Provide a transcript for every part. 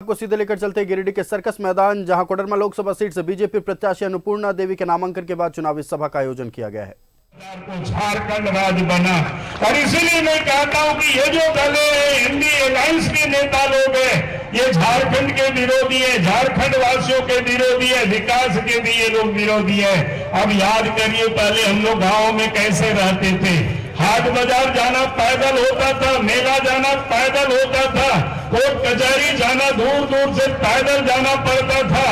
को सीधे लेकर चलते गिरिडीह के सर्कस मैदान, जहां कोडरमा लोकसभा सीट से बीजेपी प्रत्याशी अन्नपूर्णा देवी के नामांकन के बाद चुनावी सभा का आयोजन किया गया है। झारखंड राज्य बना और इसीलिए मैं कहता हूं कि ये जो दल इंडी अलायंस के नेता लोग हैं, ये झारखंड के विरोधी है, झारखंड वासियों के विरोधी है, विकास के भी ये लोग विरोधी है। अब याद करिए, पहले हम लोग गाँव में कैसे रहते थे, हाट बाजार जाना पैदल होता था, मेला जाना पैदल होता था, कोर्ट कचहरी जाना दूर दूर से पैदल जाना पड़ता था,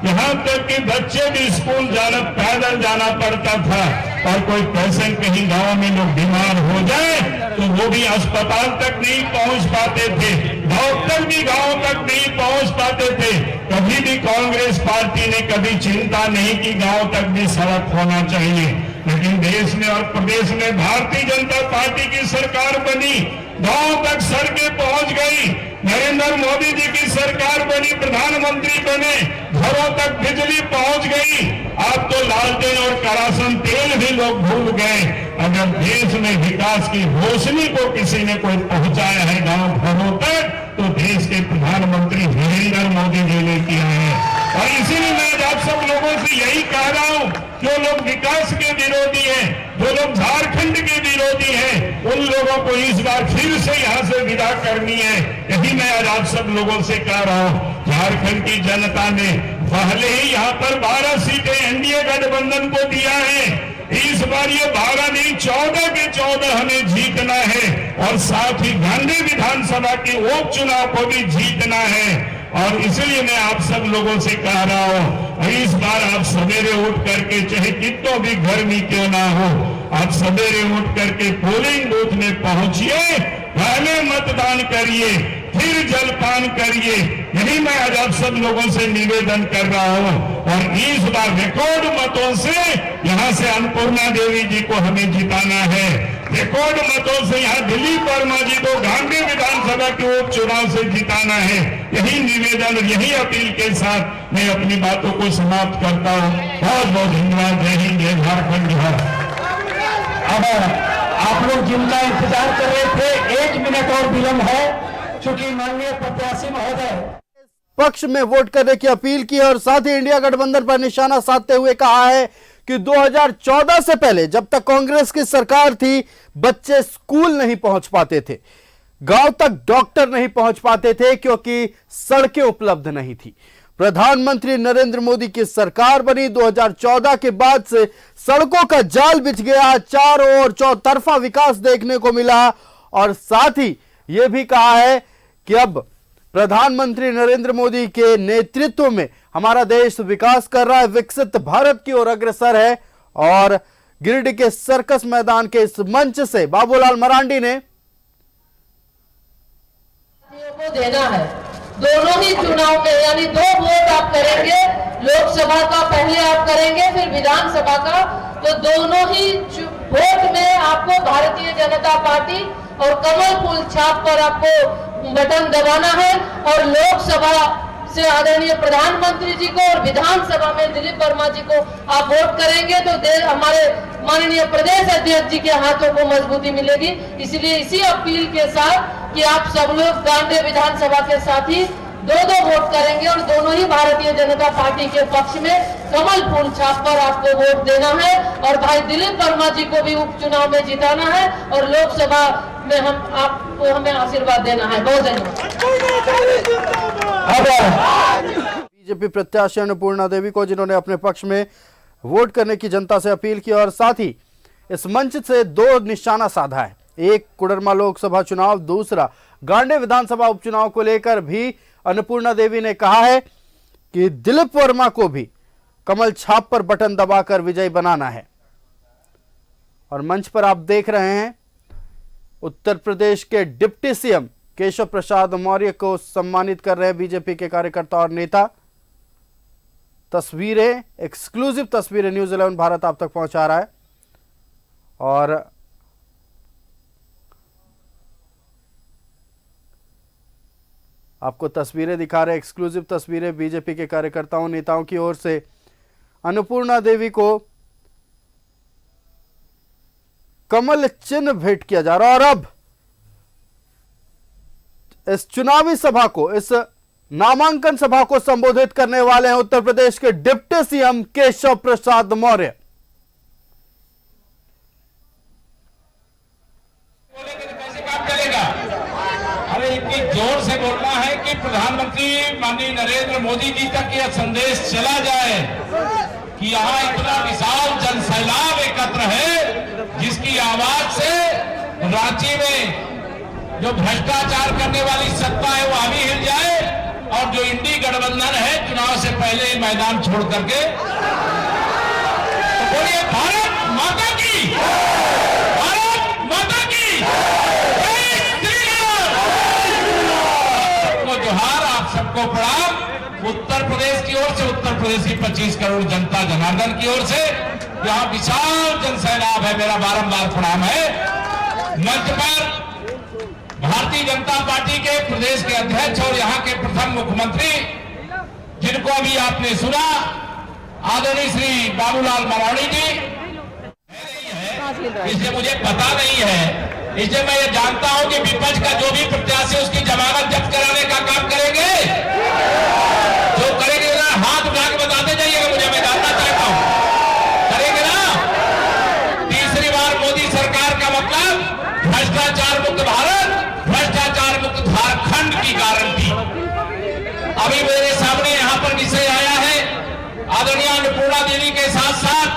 यहाँ तक कि बच्चे भी स्कूल जाना पैदल जाना पड़ता था। और कोई पेशेंट कहीं गांव में लोग बीमार हो जाए तो वो भी अस्पताल तक नहीं पहुंच पाते थे, डॉक्टर भी गांव तक नहीं पहुंच पाते थे। कभी भी कांग्रेस पार्टी ने कभी चिंता नहीं की गांव तक भी सड़क होना चाहिए, लेकिन देश में और प्रदेश में भारतीय जनता पार्टी की सरकार बनी, गांव तक सड़कें पहुंच गई, नरेंद्र मोदी जी की सरकार बनी, प्रधानमंत्री बने, घरों तक बिजली पहुंच गई। अब तो लालटेन और करासन तेल भी लोग भूल गए। अगर देश में विकास की रोशनी को किसी ने कोई पहुंचाया है गांव घरों तक, तो देश के प्रधानमंत्री नरेंद्र मोदी जी ने किया है। और इसीलिए मैं आप सब लोगों से यही कह रहा हूं, जो लोग विकास के विरोधी हैं, जो लोग झारखंड के विरोधी हैं, उन लोगों को इस बार फिर से यहाँ से विदा करनी है। यही मैं आज आप सब लोगों से कह रहा हूँ। झारखंड की जनता ने पहले ही यहाँ पर 12 सीटें एनडीए गठबंधन को दिया है। इस बार ये 12 नहीं 14 के 14 हमें जीतना है, और साथ ही गांधी विधानसभा के उपचुनाव को भी जीतना है। और इसलिए मैं आप सब लोगों से कह रहा हूं, इस बार आप सवेरे उठ करके, चाहे कितनों भी गर्मी क्यों ना हो, आप सवेरे उठ करके पोलिंग बूथ में पहुंचिए, पहले मतदान करिए, फिर जलपान करिए। यही मैं आज आप सब लोगों से निवेदन कर रहा हूं। और इस बार रिकॉर्ड मतों से यहां से अन्नपूर्णा देवी जी को हमें जिताना है, रिकॉर्ड मतों से यहाँ दिलीप वर्मा जी को गांधी विधानसभा के उपचुनाव से जिताना है। यही निवेदन और यही अपील के साथ मैं अपनी बातों को समाप्त करता हूँ। बहुत बहुत धन्यवाद। जय हिंद, जय झारखंड, बिहार। अब आप लोग जिनका इंतजार कर रहे थे, 1 मिनट और विलंब है, चूंकि माननीय प्रत्याशी महोदय पक्ष में वोट करने की अपील की है और साथ ही इंडिया गठबंधन पर निशाना साधते हुए कहा है कि 2014 से पहले जब तक कांग्रेस की सरकार थी, बच्चे स्कूल नहीं पहुंच पाते थे, गांव तक डॉक्टर नहीं पहुंच पाते थे, क्योंकि सड़कें उपलब्ध नहीं थी। प्रधानमंत्री नरेंद्र मोदी की सरकार बनी, 2014 के बाद से सड़कों का जाल बिछ गया, चारों ओर चौतरफा विकास देखने को मिला। और साथ ही यह भी कहा है कि अब प्रधानमंत्री नरेंद्र मोदी के नेतृत्व में हमारा देश विकास कर रहा है, विकसित भारत की ओर अग्रसर है। और गिरिडीह के सर्कस मैदान के इस मंच से बाबूलाल मरांडी ने को देना है। दोनों ही चुनाव में, यानी 2 वोट आप करेंगे, लोकसभा का पहले आप करेंगे, फिर विधानसभा का, तो दोनों ही वोट में आपको भारतीय जनता पार्टी और कमल फूल छाप पर आपको बटन दबाना है। और लोकसभा से आदरणीय प्रधानमंत्री जी को और विधानसभा में दिलीप वर्मा जी को आप वोट करेंगे तो हमारे माननीय प्रदेश अध्यक्ष जी के हाथों को मजबूती मिलेगी। इसलिए इसी अपील के साथ कि आप सब लोग गांधी विधानसभा के साथ ही 2-2 वोट करेंगे और दोनों ही भारतीय जनता पार्टी के पक्ष में कमल फूल छाप पर आपको वोट देना है। और भाई दिलीप वर्मा जी को भी उपचुनाव में जिताना है और लोकसभा में आपको हमें आशीर्वाद देना है। बहुत धन्यवाद। बीजेपी प्रत्याशी अन्नपूर्णा देवी को, जिन्होंने अपने पक्ष में वोट करने की जनता से अपील की और साथ ही इस मंच से 2 निशाना साधा है, एक कोडरमा लोकसभा चुनाव, दूसरा गांधी विधानसभा उपचुनाव को लेकर भी अन्नपूर्णा देवी ने कहा है कि दिलीप वर्मा को भी कमल छाप पर बटन दबाकर विजयी बनाना है। और मंच पर आप देख रहे हैं उत्तर प्रदेश के डिप्टी सीएम केशव प्रसाद मौर्य को सम्मानित कर रहे हैं बीजेपी के कार्यकर्ता और नेता। तस्वीरें, एक्सक्लूसिव तस्वीरें न्यूज़ 11 भारत आप तक पहुंचा रहा है। और आपको तस्वीरें दिखा रहे, एक्सक्लूसिव तस्वीरें बीजेपी के कार्यकर्ताओं नेताओं की ओर से अन्नपूर्णा देवी को कमल चिन्ह भेंट किया जा रहा। और अब इस चुनावी सभा को, इस नामांकन सभा को संबोधित करने वाले हैं उत्तर प्रदेश के डिप्टी सीएम केशव प्रसाद मौर्य। कैसे काम चलेगा? अरे इतनी जोर से बोलना है कि प्रधानमंत्री माननीय नरेंद्र मोदी जी तक यह संदेश चला जाए कि यहाँ इतना विशाल जनसैलाब एकत्र है जिसकी आवाज से रांची में जो भ्रष्टाचार करने वाली सत्ता है वो अभी हिल जाए और जो इंडी गठबंधन है चुनाव से पहले मैदान छोड़ करके तो बोलिए भारत माता की, भारत माता की जय श्री राम। सबको जोहार, आप सबको प्रणाम। उत्तर प्रदेश की ओर से, उत्तर प्रदेश की 25 करोड़ जनता जनार्दन की ओर से यहाँ विशाल जनसैलाब है, मेरा बारंबार प्रणाम है। मंच पर भारतीय जनता पार्टी के प्रदेश के अध्यक्ष और यहाँ के प्रथम मुख्यमंत्री जिनको अभी आपने सुना, आदरणीय श्री बाबूलाल मरांडी जी, इसलिए मुझे पता नहीं है, इसलिए मैं ये जानता हूं कि विपक्ष का जो भी प्रत्याशी उसकी जमानत जब्त कराने का काम करेंगे, जो करेंगे ना हाथ उठा के बताते जाइएगा मुझे, मैं जानना चाहता हूं, करेंगे ना? तीसरी बार मोदी सरकार का मतलब भ्रष्टाचार मुक्त भारत, भ्रष्टाचार मुक्त झारखंड की गारंटी। अभी मेरे सामने यहाँ पर विषय आया है, आदरणीय अन्नपूर्णा दीदी के साथ साथ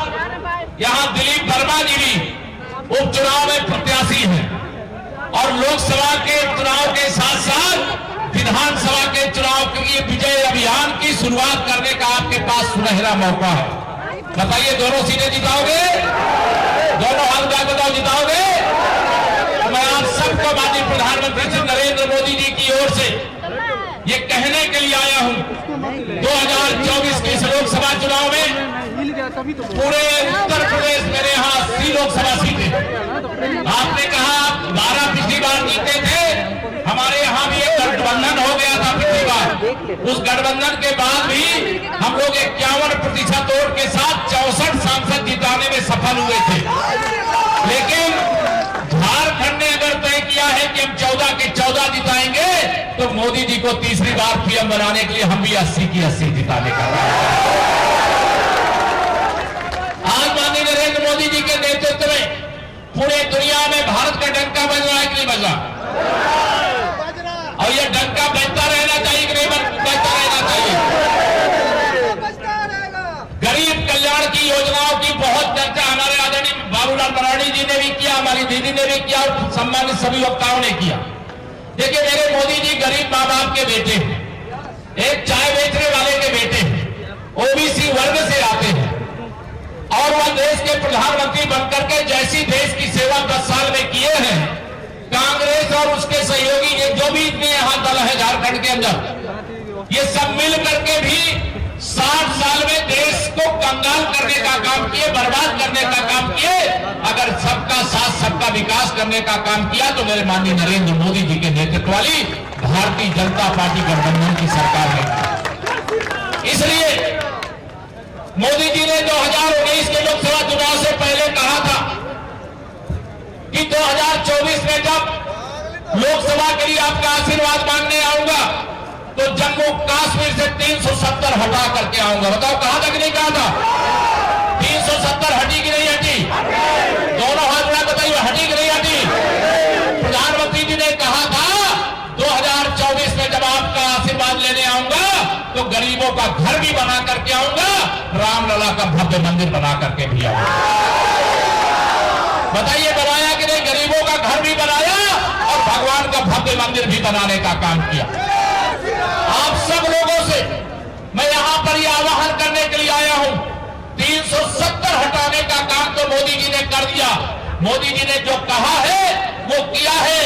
यहाँ दिलीप वर्मा जी भी उपचुनाव में प्रत्याशी हैं और लोकसभा के चुनाव के साथ साथ विधानसभा के चुनाव के लिए विजय अभियान की शुरुआत करने का आपके पास सुनहरा मौका है। बताइए दोनों सीटें जिताओगे? दोनों हाथ उठा के बताओ, जिताओगे? मैं आप सबको माननीय प्रधानमंत्री श्री नरेंद्र मोदी जी की ओर से ये कहने के लिए आया हूं, 2024 के इस लोकसभा चुनाव में पूरे उत्तर प्रदेश मेरे यहाँ 80 लोकसभा सीटें, आपने कहा 12 पिछली बार जीते थे, हमारे यहाँ भी एक गठबंधन हो गया था पिछली बार, उस गठबंधन के बाद भी हम लोग 51% वोट के साथ 64 सांसद जिताने में सफल हुए थे। लेकिन झारखंड ने अगर तय किया है कि हम 14 के 14 जिताएंगे तो मोदी जी को तीसरी बार पीएम बनाने के लिए हम भी 80 की 80 जिताने का। आज माननीय नरेंद्र मोदी जी के नेतृत्व में पूरे दुनिया में भारत का डंका बज रहा है कि नहीं बज रहा? और यह डंका बजता रहना चाहिए कि नहीं बजता रहना चाहिए? गरीब कल्याण की योजनाओं की बहुत चर्चा हमारे आदरणीय बाबूलाल मरांडी जी ने भी किया, हमारी दीदी ने भी किया और सम्मानित सभी वक्ताओं ने किया। देखिए मेरे मोदी जी गरीब माँ बाप के बेटे हैं, एक चाय बेचने वाले के बेटे हैं, ओबीसी वर्ग से आते हैं और वह देश के प्रधानमंत्री बनकर के जैसी देश की सेवा 10 साल में किए हैं, कांग्रेस और उसके सहयोगी ये जो भी इतने यहाँ दल है झारखंड के अंदर, ये सब मिल करके भी 60 साल में देश को कंगाल करने का काम किए, बर्बाद करने का काम किए। अगर सबका साथ सबका विकास करने का काम किया तो मेरे माननीय नरेंद्र मोदी जी के नेतृत्व वाली भारतीय जनता पार्टी गठबंधन की सरकार है। इसलिए मोदी जी ने 2019 के लोकसभा चुनाव से पहले कहा था कि 2024 में जब लोकसभा के लिए आपका आशीर्वाद मांगने आऊंगा तो जम्मू कश्मीर से 370 हटा करके आऊंगा। बताओ कहा था कि नहीं कहा था? 370 हटी कि नहीं हटी? दोनों हाथ उठा बताइए, हटी कि नहीं हटी? प्रधानमंत्री जी ने कहा था 2024 में जब आपका आशीर्वाद लेने आऊंगा तो गरीबों का घर भी बना करके आऊंगा, रामलला का भव्य मंदिर बना करके भी आऊंगा। बताइए बनाया कि नहीं? गरीबों का घर भी बनाया और भगवान का भव्य मंदिर भी बनाने का काम किया। आप सब लोगों से मैं यहां पर यह आह्वान करने के लिए आया हूं, 370 हटाने का काम तो मोदी जी ने कर दिया। मोदी जी ने जो कहा है वो किया है,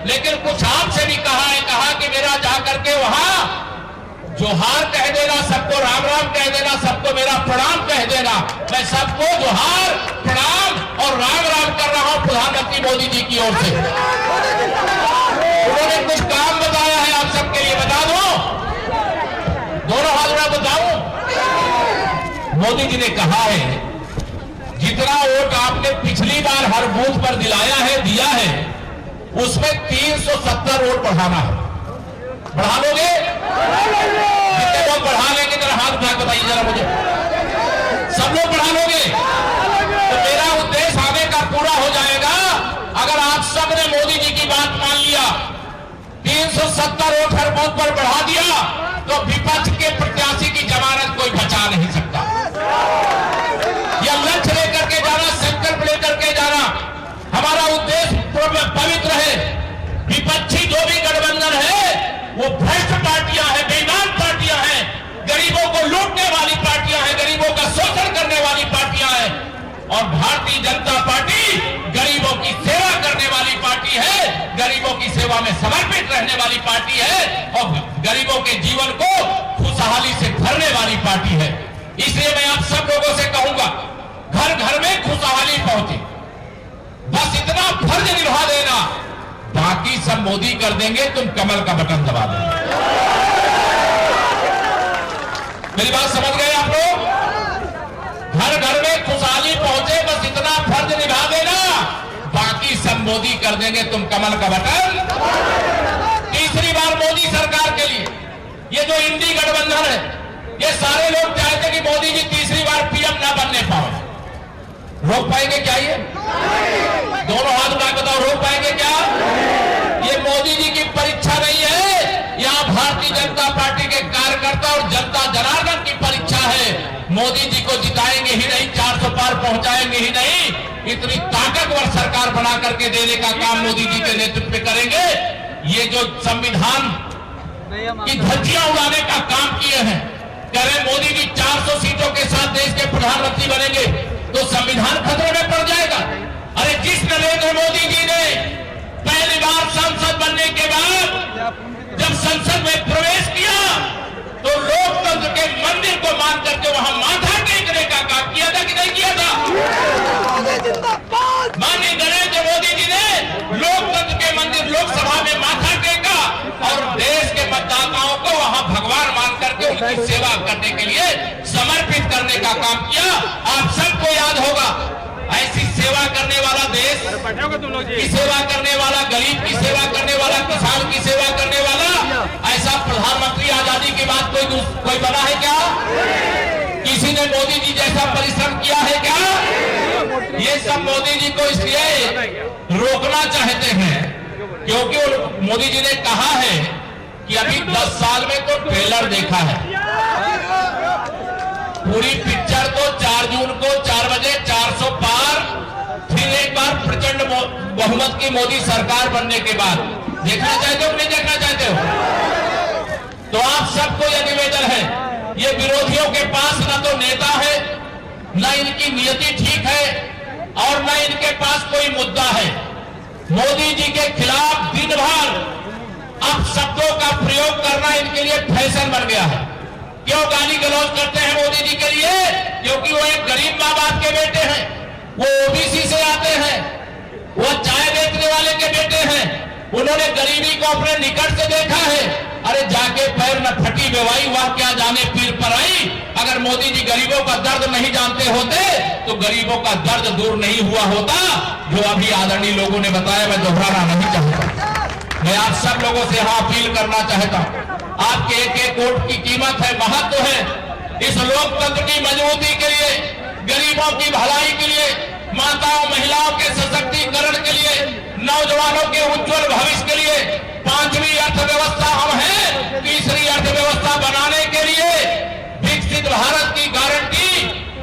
लेकिन कुछ आपसे भी कहा कि मेरा जाकर के वहां जोहार कह देना, सबको राम राम कह देना, सबको मेरा प्रणाम कह देना। मैं सबको जोहार, प्रणाम और राम राम कर रहा हूं प्रधानमंत्री मोदी जी की ओर से। उन्होंने कुछ काम बताया है आप सबके लिए, बता दो, दोनों हाथ में बताऊं। मोदी जी ने कहा है जितना वोट आपने पिछली बार हर बूथ पर दिया है उसमें 370 वोट बढ़ाना है। बढ़ा लोगे? कितने लोग बढ़ा लेंगे? जरा हाथ उठा के बताइए जरा मुझे। सब लोग बढ़ा लोगे तो मेरा उद्देश्य आगे का पूरा हो जाएगा। अगर आप सब ने मोदी जी की बात मान लिया, 370 वोट हर बूथ पर बढ़ा दिया, तो विपक्ष के प्रत्याशी की जमानत कोई बचा नहीं सकता। यह लक्ष्य लेकर के जाना, संकल्प लेकर के जाना, हमारा उद्देश्य पवित्र है। विपक्षी जो भी गठबंधन है वो भ्रष्ट पार्टियां हैं, बेईमान पार्टियां हैं, गरीबों को लूटने वाली पार्टियां हैं, गरीबों का शोषण करने वाली पार्टियां हैं। और भारतीय जनता पार्टी गरीबों की सेवा करने वाली पार्टी है, गरीबों की सेवा में समर्पित रहने वाली पार्टी है और गरीबों के जीवन को खुशहाली से भरने वाली पार्टी है। इसलिए मैं आप सब लोगों से कहूंगा, घर घर में खुशहाली पहुंचे, बस इतना फर्ज निभा देना, बाकी सब मोदी कर देंगे, तुम कमल का बटन दबा देंगे। मेरी बात समझ गए आप लोग? घर घर में खुशहाली पहुंचे, बस इतना फर्ज निभा देना, बाकी सब मोदी कर देंगे, तुम कमल का बटन। तीसरी बार मोदी सरकार के लिए ये जो इंडी गठबंधन है, ये सारे लोग चाहते कि मोदी जी तीसरी बार पीएम ना बनने पाए। रोक पाएंगे क्या ये? दोनों हाथ उठा बताओ, रोक पाएंगे क्या? ये मोदी जी की परीक्षा नहीं है, यहाँ भारतीय जनता पार्टी के कार्यकर्ता और जनता जनार्दन की परीक्षा है। मोदी जी को जिताएंगे ही नहीं, 400 पार पहुंचाएंगे ही नहीं, इतनी ताकतवर सरकार बना करके देने का काम मोदी जी के नेतृत्व में करेंगे। ये जो संविधान की धज्जियां उड़ाने का काम किए हैं, कह रहे मोदी जी 400 सीटों के साथ देश के प्रधानमंत्री बनेंगे तो संविधान खतरे में पड़ जाएगा। अरे जिस नरेंद्र मोदी जी ने पहली बार सांसद बनने के बाद जब संसद में प्रवेश किया तो लोकतंत्र के मंदिर को मान करके वहां माथा टेकने का काम किया था कि नहीं किया था? माननीय नरेंद्र मोदी जी ने लोकतंत्र के मंदिर लोकसभा में माथा टेका और देश के मतदाताओं को वहां भगवान मान करके उनकी सेवा करने के लिए समर्पित करने का काम किया। आप सबको याद होगा, ऐसी सेवा करने वाला देश की सेवा करने वाला, गरीब की सेवा करने वाला, किसान की सेवा करने वाला, ऐसा प्रधानमंत्री आजादी के बाद कोई बना है क्या? किसी ने मोदी जी जैसा परिश्रम किया है क्या? ये सब मोदी जी को इसलिए रोकना चाहते हैं क्योंकि मोदी जी ने कहा है कि अभी 10 साल में तो ट्रेलर देखा है, पूरी पिक्चर तो 4 जून को 4 बजे 400 पार, फिर एक बार प्रचंड बहुमत की मोदी सरकार बनने के बाद देखना चाहते हो नहीं देखना चाहते हो? तो आप सबको यह निवेदन है, ये विरोधियों के पास न तो नेता है, न इनकी नियति ठीक है और न इनके पास कोई मुद्दा है। मोदी जी के खिलाफ दिन भर अब शब्दों का प्रयोग करना इनके लिए फैशन बन गया है। क्यों गाली गलौज करते हैं मोदी जी के लिए? क्योंकि वो एक गरीब माँ बाप के बेटे हैं, वो ओबीसी से आते हैं, वो चाय बेचने वाले के बेटे हैं, उन्होंने गरीबी को अपने निकट से देखा है। अरे जाके पैर न फटी बेवाई, वह क्या जाने पीर पर आई। अगर मोदी जी गरीबों का दर्द नहीं जानते होते तो गरीबों का दर्द दूर नहीं हुआ होता, जो अभी आदरणीय लोगों ने बताया। मैं दोहराना नहीं चाहता, मैं आप सब लोगों से यहां अपील करना चाहता हूं, आपके एक एक वोट की कीमत है, महत्व है। इस लोकतंत्र की मजबूती के लिए, गरीबों की भलाई के लिए, माताओं महिलाओं के सशक्तिकरण के लिए, नौजवानों के उज्जवल भविष्य के लिए 5वीं अर्थव्यवस्था हम हैं, तीसरी अर्थव्यवस्था बनाने के लिए विकसित भारत की गारंटी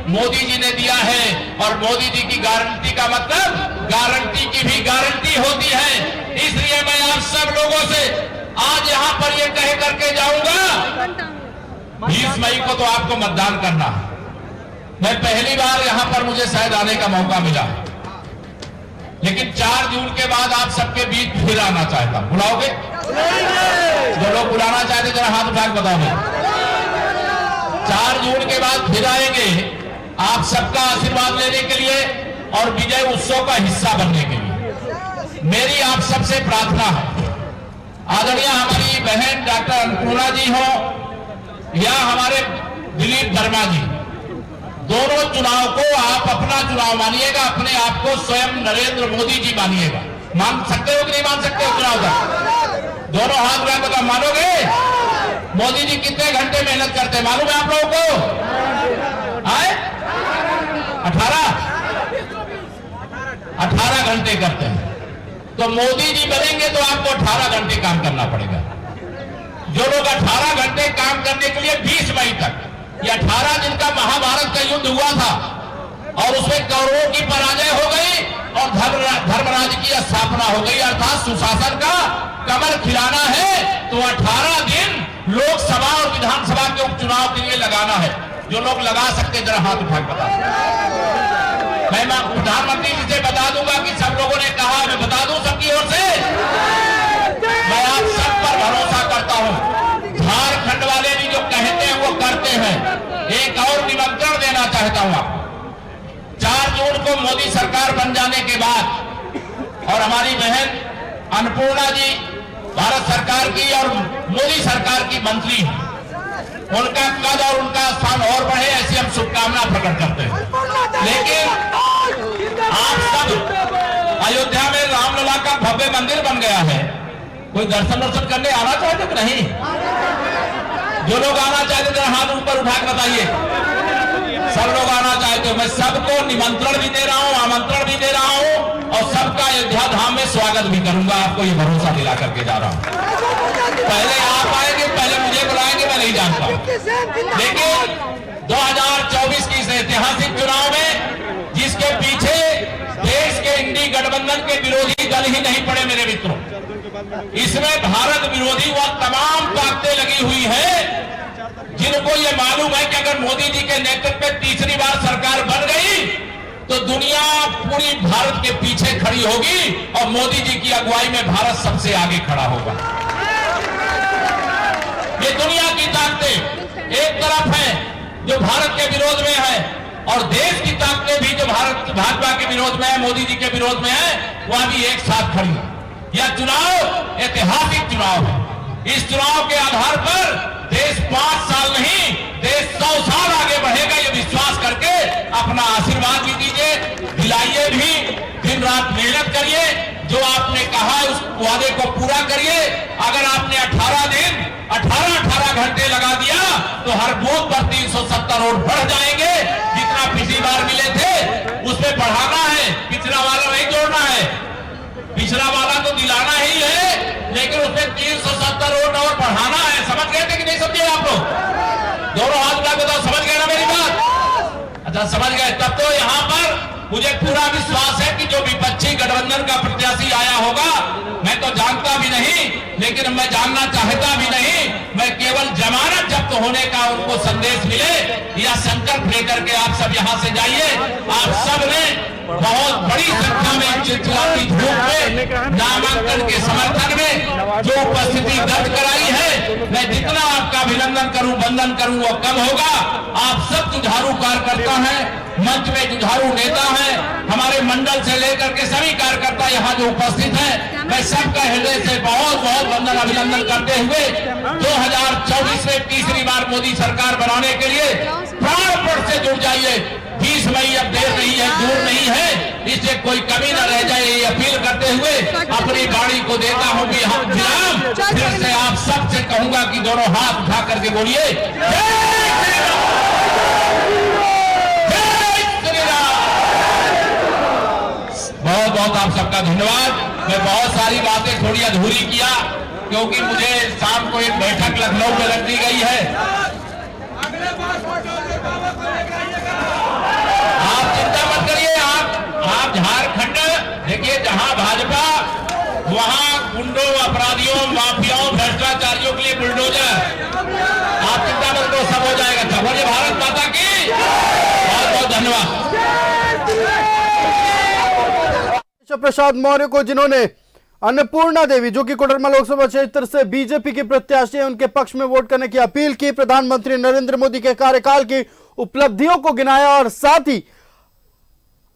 मोदी जी ने दिया है। और मोदी जी की गारंटी का मतलब गारंटी की भी गारंटी होती है। इसलिए मैं आप सब लोगों से आज यहां पर यह कह करके जाऊंगा, 20 मई को तो आपको मतदान करना है। मैं पहली बार यहां पर मुझे शायद आने का मौका मिला, लेकिन 4 जून के बाद आप सबके बीच फिर आना चाहता हूं। बुलाओगे? जो लोग बुलाना चाहते जरा हाथ उठा के बताओगे। 4 जून के बाद फिर आएंगे आप सबका आशीर्वाद लेने के लिए और विजय उत्सव का हिस्सा बनने के लिए। मेरी आप सबसे प्रार्थना है, आदरणीय हमारी बहन डॉक्टर अन्नपूर्णा जी हो या हमारे दिलीप वर्मा जी, दोनों चुनाव को आप अपना चुनाव मानिएगा, अपने आप को स्वयं नरेंद्र मोदी जी मानिएगा। मान सकते हो कि नहीं मान सकते हो? चुनाव का दोनों हाथ उठा कर मानोगे? मोदी जी कितने घंटे मेहनत करते हैं मालूम है आप लोगों को? आए 18 घंटे करते हैं। तो मोदी जी बनेंगे तो आपको 18 घंटे काम करना पड़ेगा। जो लोग 18 घंटे काम करने के लिए 20 मई तक, ये 18 दिन का महाभारत का युद्ध हुआ था और उसमें कौरवों की पराजय हो गई और धर्मराज की स्थापना हो गई, अर्थात सुशासन का कमल खिलाना है तो 18 दिन लोकसभा और विधानसभा के उपचुनाव के लिए लगाना है। जो लोग लगा सकते जरा हाथ उठा के बता। मैं प्रधानमंत्री जी से बता दूंगा कि सब लोगों ने कहा, मैं बता दूं सबकी ओर से, मैं आप सब पर भरोसा करता हूं। झारखंड वाले भी जो कहते हैं वो करते हैं। एक और निमंत्रण देना चाहता हूं आपको। 4 जून को मोदी सरकार बन जाने के बाद और हमारी बहन अन्नपूर्णा जी भारत सरकार की और मोदी सरकार की मंत्री, उनका कद और उनका स्थान और बढ़े ऐसी हम शुभकामना प्रकट करते हैं। लेकिन आप सब अयोध्या में रामलला का भव्य मंदिर बन गया है, कोई दर्शन करने आना चाहते कि नहीं? जो लोग आना चाहते थे हाथ ऊपर उठा कर बताइए। सब लोग आना चाहते हो। मैं सबको निमंत्रण भी दे रहा हूं, आमंत्रण भी दे रहा हूं और सबका अयोध्या धाम में स्वागत भी करूंगा। आपको ये भरोसा दिला करके जा रहा हूं। पहले आप आएंगे, पहले मुझे बुलाएंगे, मैं नहीं जानता। लेकिन 2024 की इस ऐतिहासिक चुनाव में जिसके पीछे देश के इंडी गठबंधन के विरोधी दल ही नहीं पड़े मेरे मित्रों, इसमें भारत विरोधी वह तमाम ताकतें लगी हुई है जिनको ये मालूम है कि अगर मोदी जी के नेतृत्व में तीसरी बार सरकार बन गई तो दुनिया पूरी भारत के पीछे खड़ी होगी और मोदी जी की अगुवाई में भारत सबसे आगे खड़ा होगा। ये दुनिया की ताकतें एक तरफ है जो भारत के विरोध में है और देश की ताकतें भी जो भारत भाजपा के विरोध में है, मोदी जी के विरोध में है, वह भी एक साथ खड़ी है। यह चुनाव ऐतिहासिक चुनाव है। इस चुनाव के आधार पर देश 5 साल नहीं, देश 100 साल आगे बढ़ेगा ये विश्वास करके अपना आशीर्वाद भी दीजिए, दिलाइए भी, दिन रात मेहनत करिए, जो आपने कहा उस वादे को पूरा करिए। अगर आपने 18 दिन 18 घंटे लगा दिया तो हर बूथ पर 370 वोट बढ़ जाएंगे। जितना पिछली बार मिले थे उसमें बढ़ाना है, पिछड़ा वाला नहीं जोड़ना है। पिछड़ा वाला तो दिलाना ही है लेकिन उसमें 370 वोट और बढ़ाना है। समझ गए थे कि नहीं समझे आप लोग? दोनों हाथ उठा के बताओ, समझ गए ना मेरी बात? अच्छा समझ गए। तब तो यहाँ पर मुझे पूरा विश्वास है कि जो विपक्षी गठबंधन का प्रत्याशी आया होगा, मैं तो जानता भी नहीं लेकिन मैं जानना चाहता भी नहीं, मैं केवल जमानत जब्त होने का उनको संदेश मिले या संकल्प लेकर के आप सब यहाँ से जाइए। आप सब ने बहुत बड़ी संख्या में चिलचिलाती धूप में नामांकन के समर्थन में जो उपस्थिति दर्ज कराई है, मैं जितना आपका अभिनंदन करूं, वंदन करूं वो कम होगा। आप सब जुझारू कार्यकर्ता हैं, मंच में जुझारू नेता हैं, हमारे मंडल से लेकर के सभी कार्यकर्ता यहाँ जो उपस्थित हैं, मैं सबका हृदय से बहुत बहुत वंदन अभिनंदन करते हुए 2024 में तीसरी बार मोदी सरकार बनाने के लिए प्राणपण से जुड़ जाइए। 20 मई अब देर नहीं है, दूर नहीं है, इससे कोई कमी न रह जाए ये अपील करते हुए अपनी गाड़ी को देता हूं भी हम विराम। फिर से आप सबसे कहूंगा कि दोनों हाथ उठा करके बोलिए जय श्री राम, जय श्री राम। बहुत बहुत आप सबका धन्यवाद। मैं बहुत सारी बातें थोड़ी अधूरी किया क्योंकि मुझे शाम को एक बैठक लखनऊ में रख दी गई है। आप चिंता मत करिए। आप झारखंड देखिए, जहां भाजपा वहां गुंडों, अपराधियों, माफियाओं, भ्रष्टाचारियों के लिए बुलडोजर। आप चिंता मत करो, सब हो जाएगा। सब बोलिए भारत माता की बहुत बहुत धन्यवाद। प्रसाद मौर्य को, जिन्होंने अन्नपूर्णा देवी जो कि कोडरमा लोकसभा क्षेत्र से बीजेपी के प्रत्याशी हैं, उनके पक्ष में वोट करने की अपील की, प्रधानमंत्री नरेंद्र मोदी के कार्यकाल की उपलब्धियों को गिनाया और साथ ही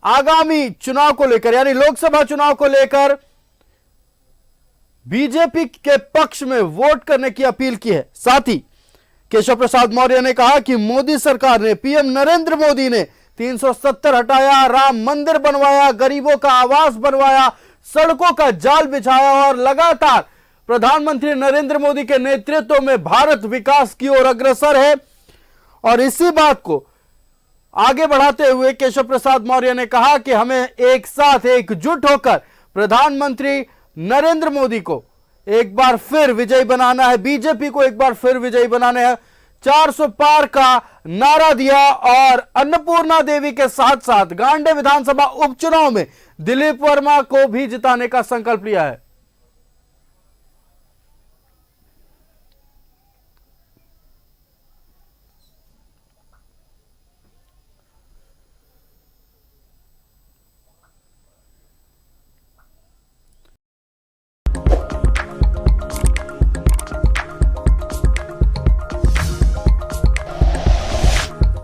आगामी चुनाव को लेकर यानी लोकसभा चुनाव को लेकर बीजेपी के पक्ष में वोट करने की अपील की है। साथ ही केशव प्रसाद मौर्य ने कहा कि मोदी सरकार ने, पीएम नरेंद्र मोदी ने 370 हटाया, राम मंदिर बनवाया, गरीबों का आवास बनवाया, सड़कों का जाल बिछाया और लगातार प्रधानमंत्री नरेंद्र मोदी के नेतृत्व में भारत विकास की ओर अग्रसर है। और इसी बात को आगे बढ़ाते हुए केशव प्रसाद मौर्य ने कहा कि हमें एक साथ एकजुट होकर प्रधानमंत्री नरेंद्र मोदी को एक बार फिर विजयी बनाना है, बीजेपी को एक बार फिर विजयी बनाना है। 400 पार का नारा दिया और अन्नपूर्णा देवी के साथ साथ गांडे विधानसभा उपचुनाव में दिलीप वर्मा को भी जिताने का संकल्प लिया है।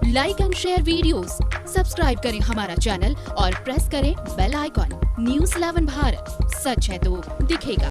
Like and share videos, subscribe करें हमारा चैनल और प्रेस करें बेल आइकॉन। न्यूज़ 11 भारत, सच है तो दिखेगा।